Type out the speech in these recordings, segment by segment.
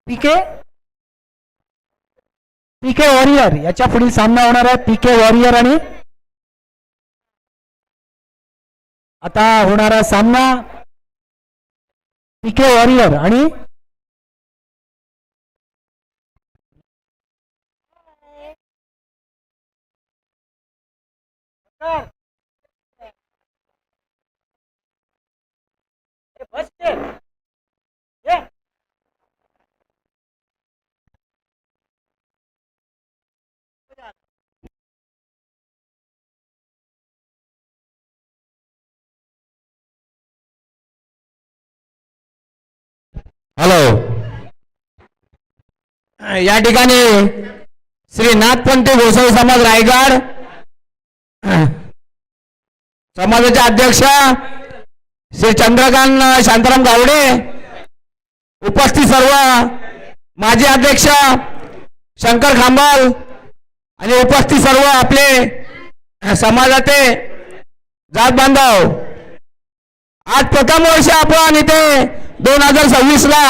पीके पीके warrior याच्या पुढील सामना होणार आहे पीके वॉरियर आणि आता होणारा सामना पीके वॉरियर आणि हॅलो, या ठिकाणी श्री नाथपंथी गोसावी समाज रायगड समाजाचे अध्यक्ष श्री चंद्रकांत शांताराम गावडे, उपस्थित सर्व माजी अध्यक्ष शंकर खांबाल आणि उपस्थित सर्व आपले समाजाचे जात बांधव, आज प्रथम वर्ष आपण इथे 2026 ला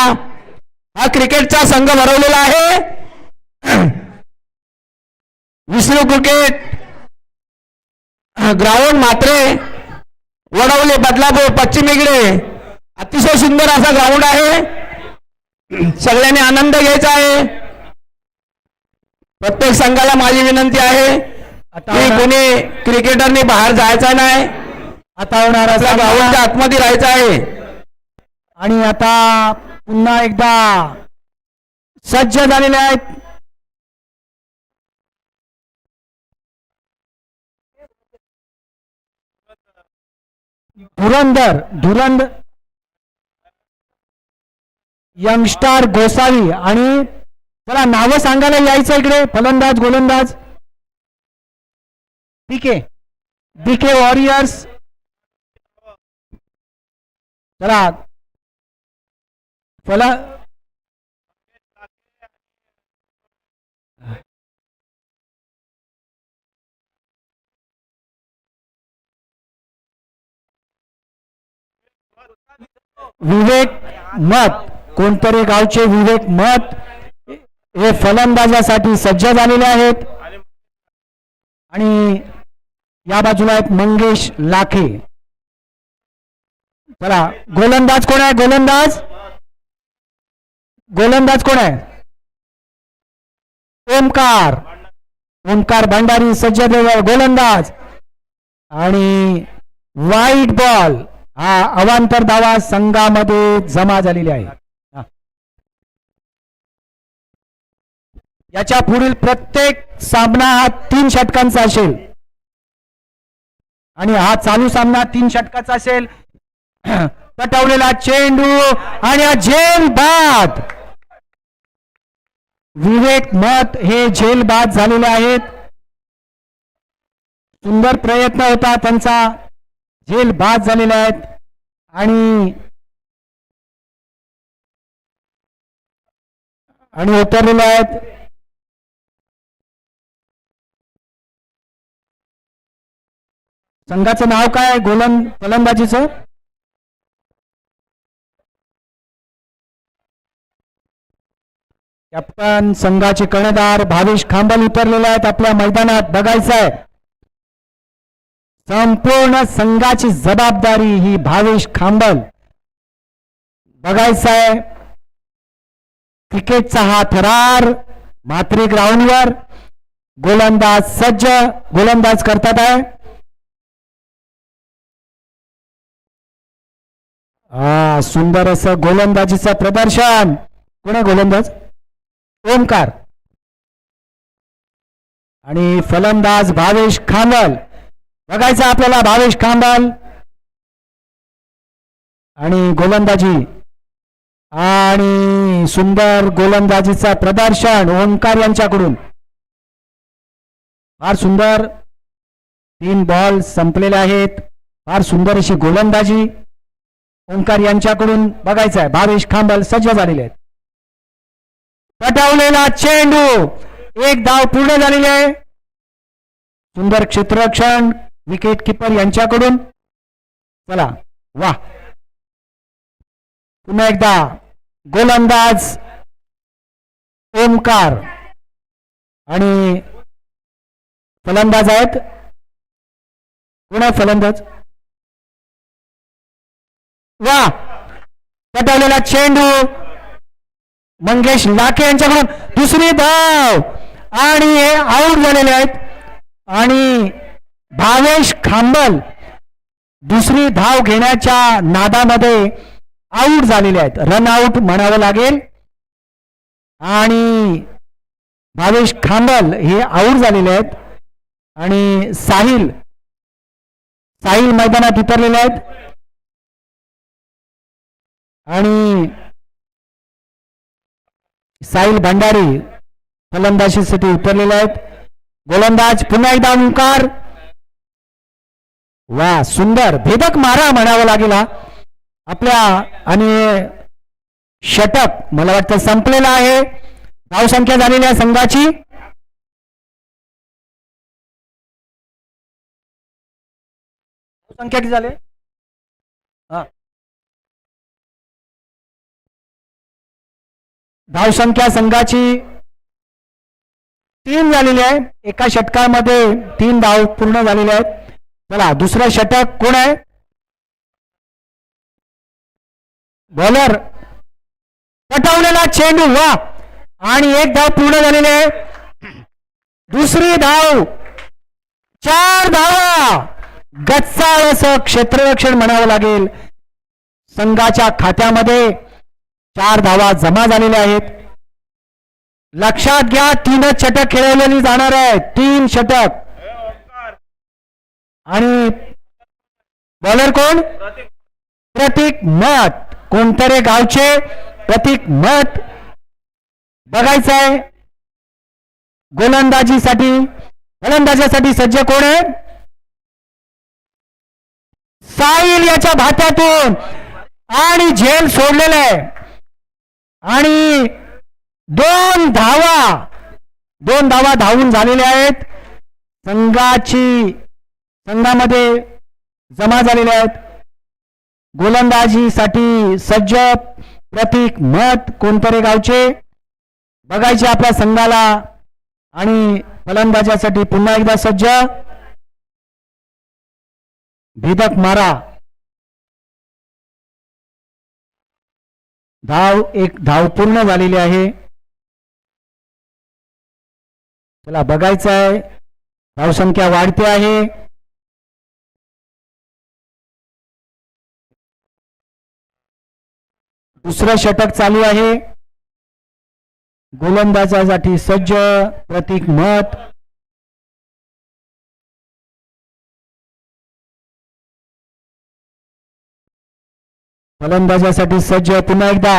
हा क्रिकेटचा संघ भरवलेला आहे. विष्णू क्रिकेट ग्राउंड मात्रे वडवले बदलापूर पश्चिम इकडे अतिशय सुंदर असा ग्राउंड आहे. सगळ्यांनी आनंद घ्यायचा आहे. प्रत्येक संघाला माझी विनंती आहे की कोणी क्रिकेटरनी बाहेर जायचं नाही. आता होणारा ग्राउंडच्या आतमध्ये राहायचं आहे. आणि आता पुन्हा एकदा सज्ज झालेले आहेत धुरंधर यंगस्टार गोसावी आणि चला नावं सांगायला यायचं इकडे. फलंदाज गोलंदाज पीके बीके वॉरियर्स. चला विवेक मत, कोणतरी गावचे विवेक मत हे फलंदाजासाठी सज्ज झालेले आहेत. आणि या बाजूला आहेत मंगेश लाखे. चला गोलंदाज कोण आहे? गोलंदाज कोण आहे? ओमकार भंडारी सज्ज गोलंदाज. आणि वाईट बॉल हा अवांतर धावा संघामध्ये जमा झालेली आहे. याच्या पुढील प्रत्येक सामना हा 3 षटकांचा असेल आणि हा चालू सामना 3 षटकाचा असेल. पटवलेला चेंडू आणि हा झेल बाद. विवेक मत हे झेल बाद झालेले आहेत. सुंदर प्रयत्न होता त्यांचा, झेल बाद झालेले आहेत. आणि उतरलेले आहेत. संघाचं नाव काय फलंदाजीचं? कॅप्टन संघाचे कर्णधार भावेश खांबल उतरलेले आहेत आपल्या मैदानात. बघायचं आहे संपूर्ण संघाची जबाबदारी ही भावेश खांबल. बघायचं आहे क्रिकेटचा हा थरार मात्रे ग्राउंडवर. गोलंदाज सज्ज, गोलंदाज करतात आहे. सुंदर असं गोलंदाजीचं प्रदर्शन. कोण आहे गोलंदाज? ओमकार. आणि फलंदाज भावेश खांबल. बघायचं आपल्याला भावेश खांबल आणि गोलंदाजी. आणि सुंदर गोलंदाजीचा प्रदर्शन ओमकार यांच्याकडून. फार सुंदर 3 बॉल संपलेले आहेत. फार सुंदर अशी गोलंदाजी ओमकार यांच्याकडून. बघायचं आहे भावेश खांबल सज्ज झालेले आहेत. पटवलेला चेंडू, 1 धाव पूर्ण झालेली आहे. सुंदर क्षेत्ररक्षण विकेट कीपर यांच्याकडून. चला वा, पुन्हा एकदा गोलंदाज ओमकार आणि फलंदाज आहेत. कोण आहे फलंदाज? वा, पटवलेला चेंडू मंगेश लाखे यांच्याकडून दुसरी धाव आणि हे आऊट झालेले आहेत. आणि भावेश खांबल दुसरी धाव घेण्याच्या नादामध्ये आऊट झालेले आहेत. रन आऊट म्हणावं लागेल. आणि भावेश खांबल हे आऊट झालेले आहेत. आणि साहिल मैदानात उतरलेले आहेत. आणि साहिल भंडारी फलंदाजीसाठी उतरलेले आहेत. गोलंदाज पुन्हा एकदा ओंकार. वा, सुंदर भेदक मारा म्हणावं लागेल हा आपल्या. आणि षटक मला वाटतं संपलेला आहे. धावसंख्या झालेली आहे संघाची संख्या किती झाले? धावसंख्या संघाची 3 झालेली आहे. एका षटकामध्ये 3 धाव पूर्ण झालेले आहेत. चला, दुसरं षटक कोण आहे? बॉलर पटवलेला चेंडू. वा, आणि 1 धाव पूर्ण झालेली आहे. दुसरी धाव, 4 धावा. गच्चाळ असं क्षेत्ररक्षण म्हणावं लागेल. संघाच्या खात्यामध्ये 4 धावा जमा झालेल्या आहेत. लक्षात घ्या, 3च षटक खेळवलेली जाणार आहे. 3 षटक. आणि बॉलर कोण? प्रतीक मत. कोणतरे गावचे प्रतीक मत बघायचं आहे. फलंदाजासाठी सज्ज कोण आहे? साहिल याच्या भात्यातून. आणि झेल सोडलेलं आहे. आणि 2 धावा धावून झालेल्या आहेत. संघामध्ये जमा झालेल्या आहेत. गोलंदाजीसाठी सज्ज प्रतीक मत कोणतरे गावचे बघायचे आपल्या संघाला. आणि फलंदाजासाठी पुन्हा एकदा सज्ज भेदक मारा. एक धाव पूर्ण झालेली आहे. चला, बघायचं आहे. धावसंख्या वाढते आहे. दुसरं षटक चालू आहे. गोलंदाजासाठी सज्ज प्रतीक मत. फलंदाजासाठी सज्ज पुन्हा एकदा.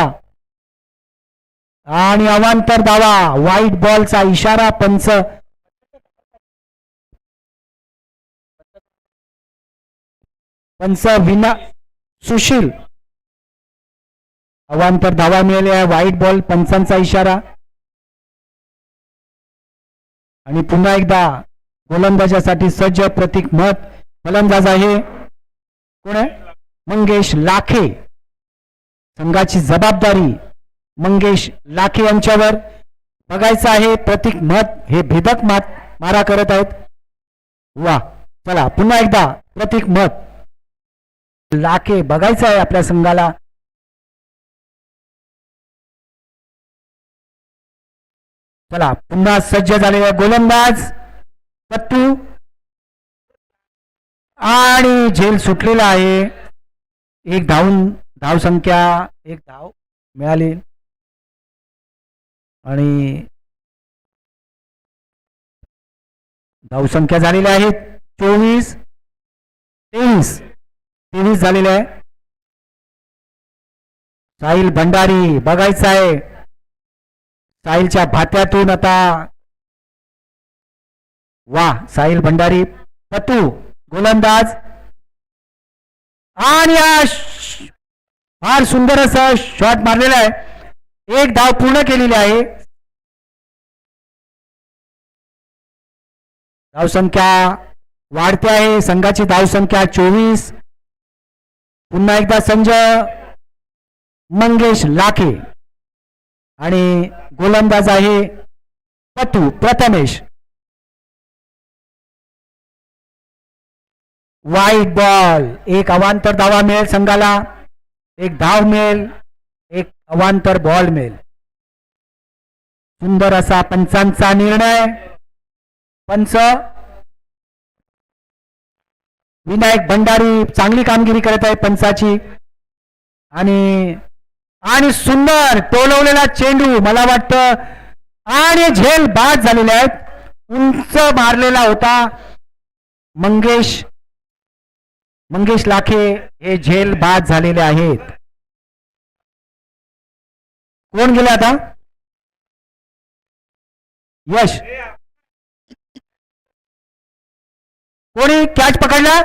आणि अवांतर धावा. व्हाईट बॉलचा इशारा. पंच विना सुशील. अवांतर धावा मिळाल्या. व्हाईट बॉल, पंचांचा इशारा. आणि पुन्हा एकदा गोलंदाजासाठी सज्ज प्रतीक मत. फलंदाज आहे कोण आहे? मंगेश लाखे. संघाची जबाबदारी मंगेश लाखे यांच्यावर बघायचं आहे. प्रतीक मत हे भेदक मारा करत आहेत. वा, चला पुन्हा एकदा प्रतीक मत लाखे बघायचं आहे आपल्या संघाला. चला, पुन्हा सज्ज झालेला गोलंदाज पत्तू. आणि झेल सुटलेला आहे. 1 धावसंख्या 1 धाव मिळाली. आणि धावसंख्या झालेल्या आहेत 23 झालेल्या आहे. साहिल भंडारी बघायचं आहे. साहिलच्या भात्यातून आता. वा, साहिल भंडारी. पतू गोलंदाज. आणि फार सुंदर असं शॉट मारलेला आहे. 1 धाव पूर्ण केलेली आहे. धावसंख्या वाढते आहे. संघाची धावसंख्या 24. पुन्हा एकदा संजय मंगेश लाखे. आणि गोलंदाज आहे पटू प्रथमेश. वाईट बॉल. एक अवांतर धावा मिळेल संघाला, एक धाव मिळेल, एक अवांतर बॉल मिळेल. सुंदर असा पंचांचा निर्णय. पंच विनायक भंडारी चांगली कामगिरी करत आहे पंचाची. आणि सुंदर टोलवलेला चेंडू मला वाटतं आणि झेल बाद झालेले आहेत. उंच मारलेला होता. मंगेश लाखे हे झेल बाद झालेले आहेत. कोण गेले आता? यश. कोणी कॅच पकडला?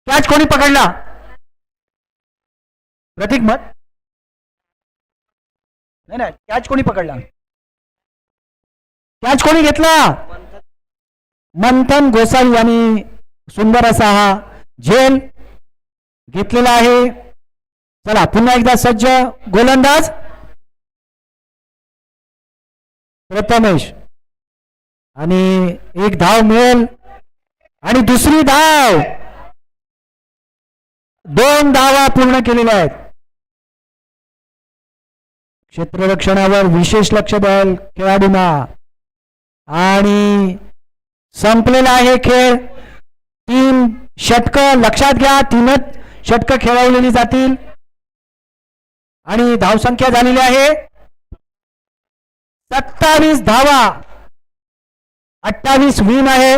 कॅच कोणी पकडला? प्रतीक मत. नाही, कॅच कोणी पकडला? कॅच कोणी घेतला? मंथन गोसावी यांनी सुंदर असा हा झेल घेतलेला आहे. चला पुन्हा एकदा सज्ज. गोलंदाज प्रथमेश आणि एक धाव मिळेल आणि दुसरी धाव. 2 धावा पूर्ण केलेल्या आहेत. क्षेत्ररक्षणावर विशेष लक्ष द्याल खेळाडूंना. आणि संपलेला आहे खेळ. 3 षटकं लक्षात घ्या. 3च षटकं खेळवलेली जातील आणि धावसंख्या झालेली आहे 27 धावा. 28 विन आहे.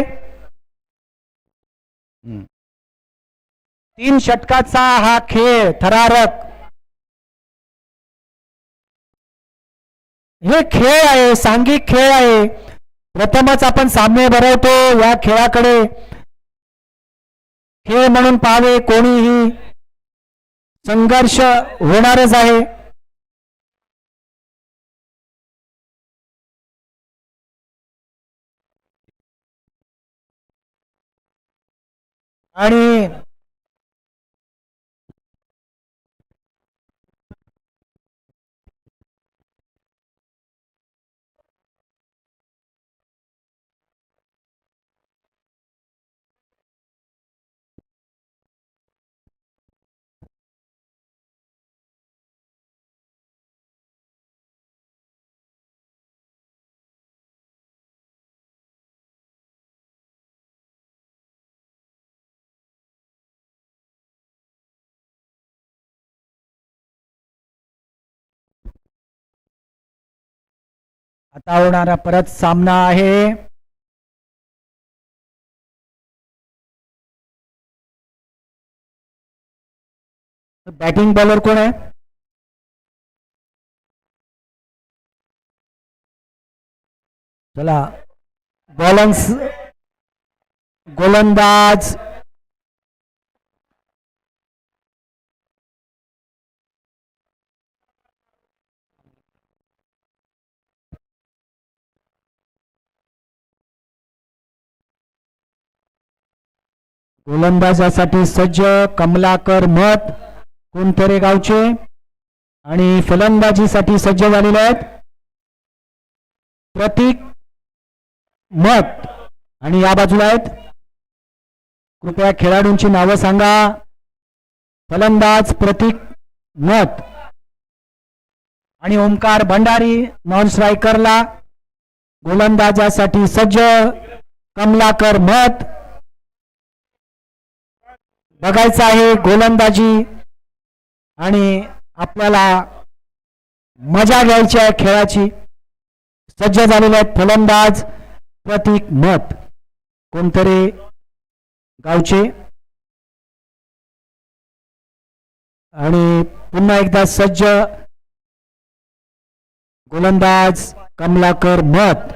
3 षटकाचा हा खेळ थरारक. हे खेळ आहे, सांघिक खेळ आहे. प्रथमच आपण सामने भरवतो. या खेळाकडे खेळ म्हणून पाहावे. कोणीही संघर्ष होणारच आहे. आणि आता होणारा परत सामना आहे बॅटिंग बॉलर कोण आहे? चला गोलंदाज गोलंदाजासाठी सज्ज कमलाकर मत कोणतरे गावचे. आणि फलंदाजीसाठी सज्ज झालेले आहेत प्रतीक मत. आणि या बाजूला आहेत. कृपया खेळाडूंची नावं सांगा. फलंदाज प्रतीक मत आणि ओमकार भंडारी नॉन स्ट्रायकरला. गोलंदाजासाठी सज्ज कमलाकर मत. बघायचं आहे गोलंदाजी आणि आपल्याला मजा घ्यायची आहे खेळाची. सज्ज झालेले आहेत फलंदाज प्रतीक मत कोणतरी गावचे. आणि पुन्हा एकदा सज्ज गोलंदाज कमलाकर मत.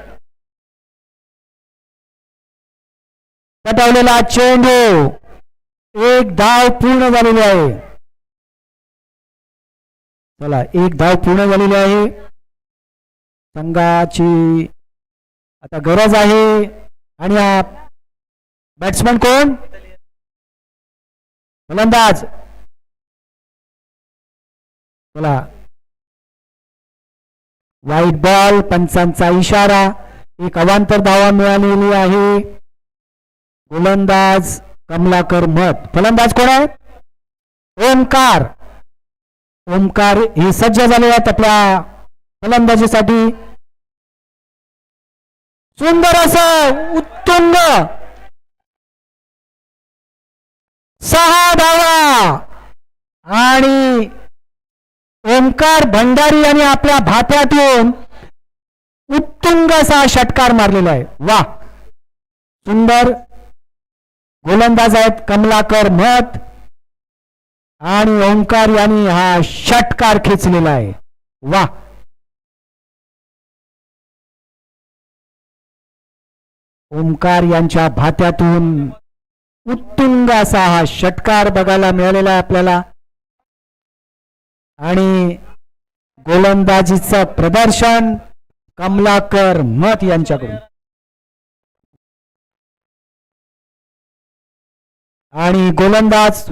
पटवलेला चेंडू. 1 धाव पूर्ण झालेली आहे. चला 1 धाव पूर्ण झालेली आहे. संघाची आता गरज आहे. आणि हा बॅट्समन कोण? फलंदाज. चला वाईट बॉल, पंचांचा इशारा, एक अवांतर धावा मिळालेली आहे. गोलंदाज कमलाकर मत. फलंदाज कोण आहे? ओमकार. ओमकार हे सज्ज झाले आहेत आपल्या फलंदाजीसाठी. सुंदर असं उत्तुंग 6 धावा आणि ओमकार भंडारी यांनी आपल्या भात्यातून उत्तुंग असा षटकार मारलेला आहे. वा, सुंदर. गोलंदाज आहेत कमलाकर मत आणि ओंकार यांनी हा षटकार खेचलेला आहे. वा, ओंकार यांच्या भात्यातून उत्तुंग असा हा षटकार बघायला मिळालेला आहे आपल्याला. आणि गोलंदाजीचं प्रदर्शन कमलाकर मत यांच्याकडून. आणि गोलंदाज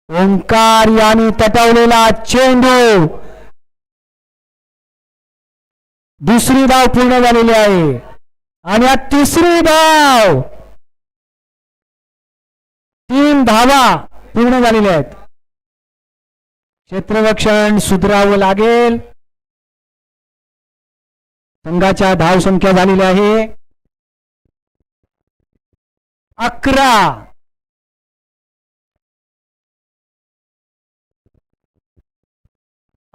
ओंकार यांनी तटवलेला चेंडू. दुसरी धाव पूर्ण झालेली आहे आणि या तिसरी धाव. 3 धावा पूर्ण झालेल्या आहेत. क्षेत्ररक्षण सुधारावं लागेल. संघाच्या धाव संख्या झालेली आहे 11.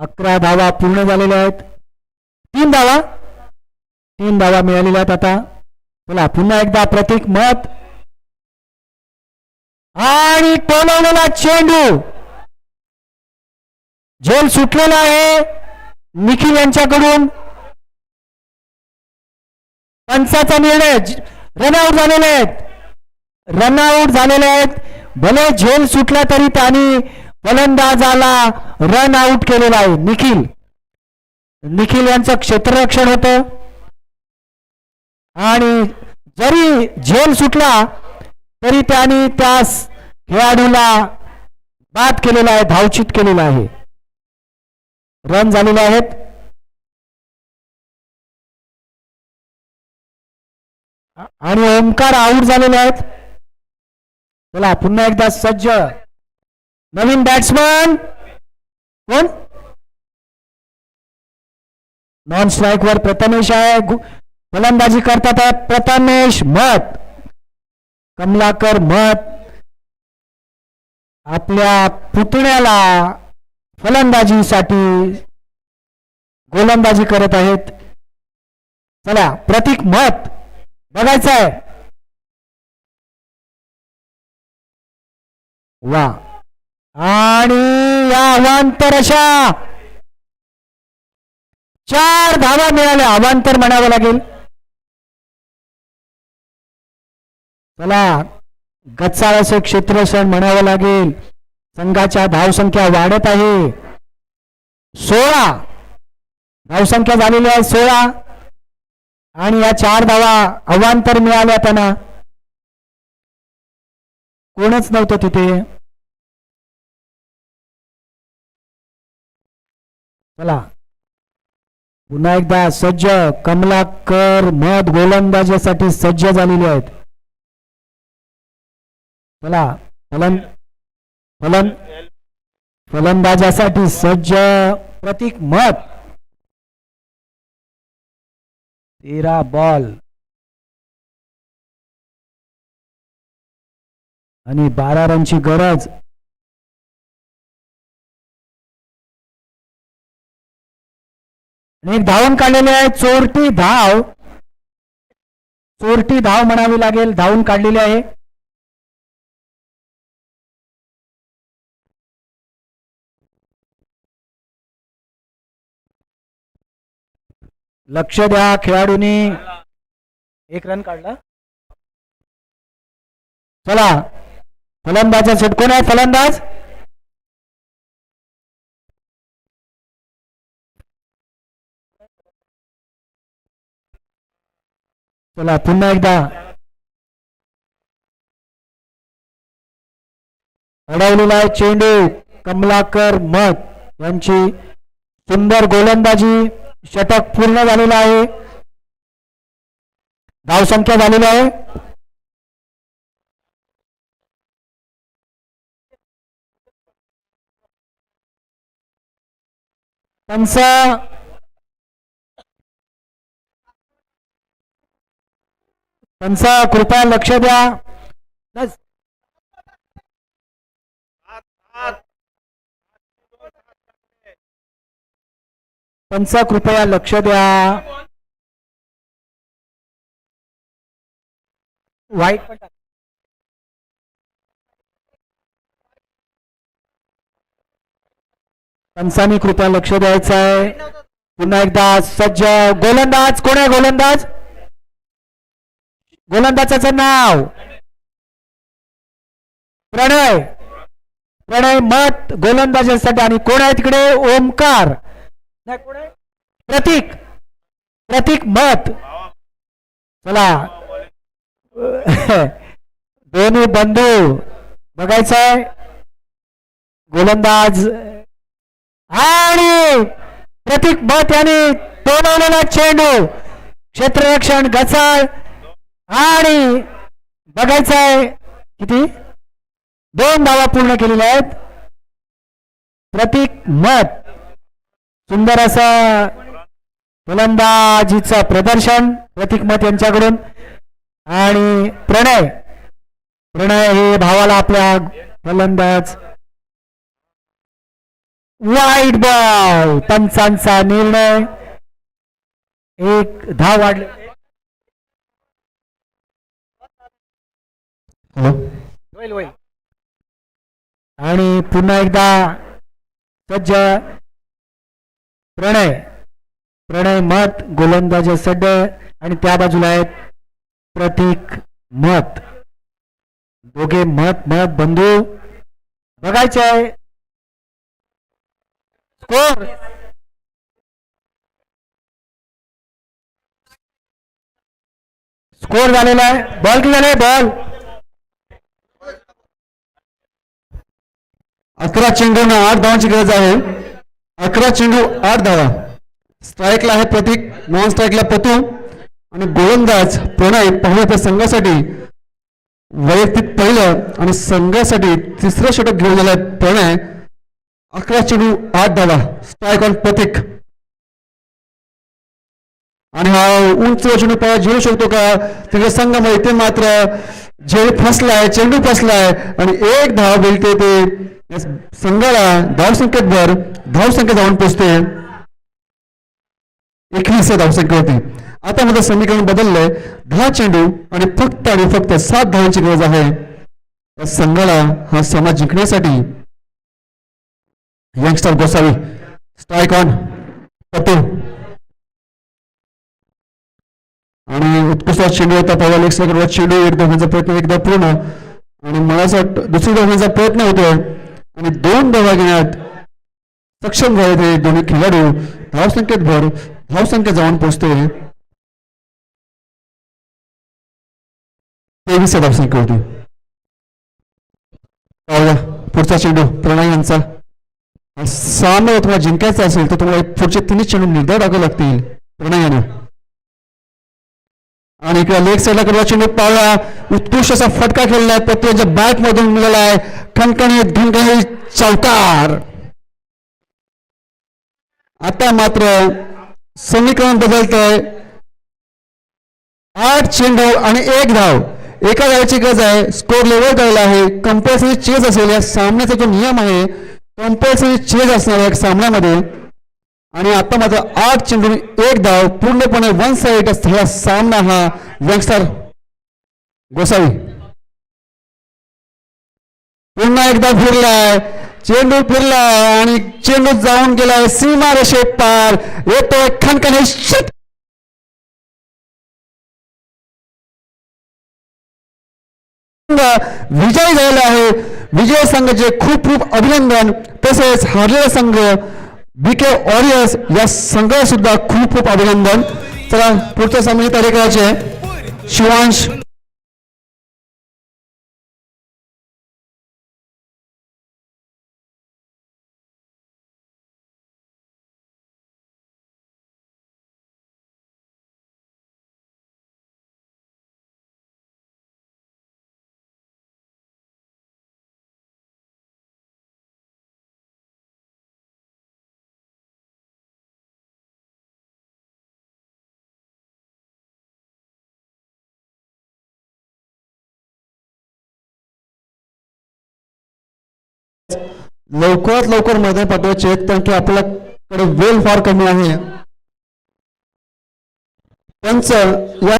11 धावा पूर्ण झालेल्या आहेत. 3 धावा मिळालेल्या आहेत. आता चला पुन्हा एकदा प्रतीक मत आणि टोलवलेला चेंडू. झेल सुटलेला आहे निखिल यांच्याकडून. पंचाचा निर्णय. रनआउट झालेले आहेत. रनआउट झालेले आहेत. भले झेल सुटला तरी त्यांनी फलंदाजाला रन आउट केलेला आहे. निखिल यांचं क्षेत्ररक्षण होतं आणि जरी झेल सुटला तरी त्यांनी त्या खेळाडूला बाद केलेला आहे, धावचित केलेला आहे. रन झालेले आहेत. आणि ओमकार आऊट झालेले आहेत. चला पुन्हा एकदा सज्ज नवीन बॅट्समन कोण? नॉन स्ट्राईक वर प्रथमेश आहे. फलंदाजी करतात प्रथमेश मत. कमलाकर मत आपल्या पुतण्याला फलंदाजीसाठी गोलंदाजी करत आहेत. चला प्रतीक मत बघायचं आहे. वा, आणि या अवांतर अशा 4 धावा मिळाल्या. अवांतर म्हणावं लागेल. चला गच्चाळ असे क्षेत्ररक्षण म्हणावं लागेल. संघाच्या धावसंख्या वाढत आहे. 16 धावसंख्या झालेली आहे 16 आणि या 4 धावा अवांतर मिळाल्या. त्यांना कोणच नव्हतं तिथे. चला पुन्हा एकदा सज्ज. कमलाकर मत गोलंदाजीसाठी सज्ज झालेले आहेत. चला फलंदाजासाठी सज्ज प्रतीक मत. 13 बॉल आणि 12 रनची गरज. एक धावून काढलेले आहे. चोरटी धाव म्हणावी लागेल. धावून काढलेली आहे. लक्ष द्या खेळाडूंनी. 1 रन काढला. चला फलंदाजासाठी कोण आहे? फलंदाज चला पुन्हा एकदा अडवलेला आहे चेंडू. कमलाकर मत यांची सुंदर गोलंदाजी, षटक पूर्ण झालेलं आहे. धावसंख्या झालेली आहे पंच पंच कृपया लक्ष द्या. बस. पंच कृपया लक्ष द्या. वाईट पंचांनी कृपया लक्ष द्यायचं आहे. पुन्हा एकदा सज्ज गोलंदाज. कोण आहे गोलंदाज? गोलंदाजाचं नाव प्रणय. प्रणय मत गोलंदाजासाठी. आणि कोण आहे तिकडे? ओमकार. प्रतीक. प्रतीक मत. चला दोन्ही बंधू बघायचंय. गोलंदाज आणि प्रतीक मत यांनी टोलवलेला चेंडू क्षेत्ररक्षण घसळ. आणि बघायचंय किती? 2 धावा पूर्ण केलेल्या आहेत. प्रतीक मत सुंदर असं गोलंदाजीचं प्रदर्शन प्रतीक मत यांच्याकडून. आणि प्रणय. प्रणय हे भावाला आपल्या गोलंदाज. वाईट बॉल. पंचांचा निर्णय. 1 धाव वाढले. आणि पुन्हा एकदा सज्ज प्रणय. प्रणय मत गोलंदाज सड्ड. आणि त्या बाजूला आहेत प्रतीक मत. दोघे मत मत बंधू बघायचे आहे. स्कोर स्कोर झालेला आहे. बॉल किती झाले? बॉल 11 चेंडूंना 8 धावांची गरज आहे. 11 चेंडू 8 धावा. स्ट्राईकला आहे प्रतीक, नॉन स्ट्राईकला पतू. आणि गोलंदाज प्रणय पाहुण्याच्या संघासाठी वैयक्तिक पहिलं आणि संघासाठी 3रं षटक घेऊन आलाय प्रणय. 11 चेंडू 8 धावा. स्ट्राईक ऑन प्रतीक. आणि हा उंच चेंडू पाया जिरू शकतो का तिकडे संघामध्ये? ते मात्र झेल फसलाय, चेंडू फसलाय आणि 1 धाव मिळते. ते संघाला धावसंख्येत भर. धावसंख्या जाऊन पोचते 21 धावसंख्येवरती. आता मध्ये समीकरण बदललंय. 10 चेंडू आणि फक्त 7 धावांची गरज आहे या संघाला हा सामना जिंकण्यासाठी. यंगस्टर गोसावी. स्ट्राईक ऑन पतू. आणि उत्कृष्ट चेंडू होता. पहिला लेग स्ट्रायकर चेंडू एक धावण्याचा प्रयत्न एकदा पूर्ण. आणि मला असं वाटतं दुसरी धावण्याचा प्रयत्न होतोय. आणि 2 धावा घेण्यात सक्षम झाले ते दोन्ही खेळाडू. धावसंख्येत भर. धावसंख्या जाऊन पोहोचते 23 धावसंख्येवरती. पुढचा चेंडू प्रणय यांचा. सामना तुम्हाला जिंकायचा असेल तर तुम्हाला पुढचे 3 चेंडू निर्धार टाकावे लागतील प्रणयाने. आणि इकडे लेग साईडला कडवा चेंडू पावला. उत्कृष्ट असा फटका खेळलाय पत्त्याच्या बॅट मधून मिळाला आहे. खणखणीत चौकार. आता मात्र समीकरण बदलत आहे. 8 चेंडू आणि 1 धाव. एका धावाची गरज आहे. स्कोर लेवल करायला आहे. कंपल्सरी चेज असेल या सामन्याचा जो नियम आहे. कंपल्सरी चेज असणार आहे सामन्यामध्ये. आणि आता मात्र 8 चेंडू 1 धाव. पूर्णपणे 1 साइड असलेला सामना हा यंगस्टर गोसावी. पुन्हा एकदा फिरलाय चेंडू. फिरलाय आणि चेंडू जाऊन गेलाय सीमा रेषे पार. येतोय खणखणी षटक. विजयी झालेला आहे. विजय संघाचे खूप खूप अभिनंदन. तसेच हारलेला संघ बीके वॉरियर्स या संघाला सुद्धा खूप खूप अभिनंदन. चला पुढच्या सामन्याची तारीख करायची आहे. शिवांश लवकरात लवकर मैदान पाठवायचे आहेत कारण की आपल्याकडे वेळ फार कमी आहे. पंच या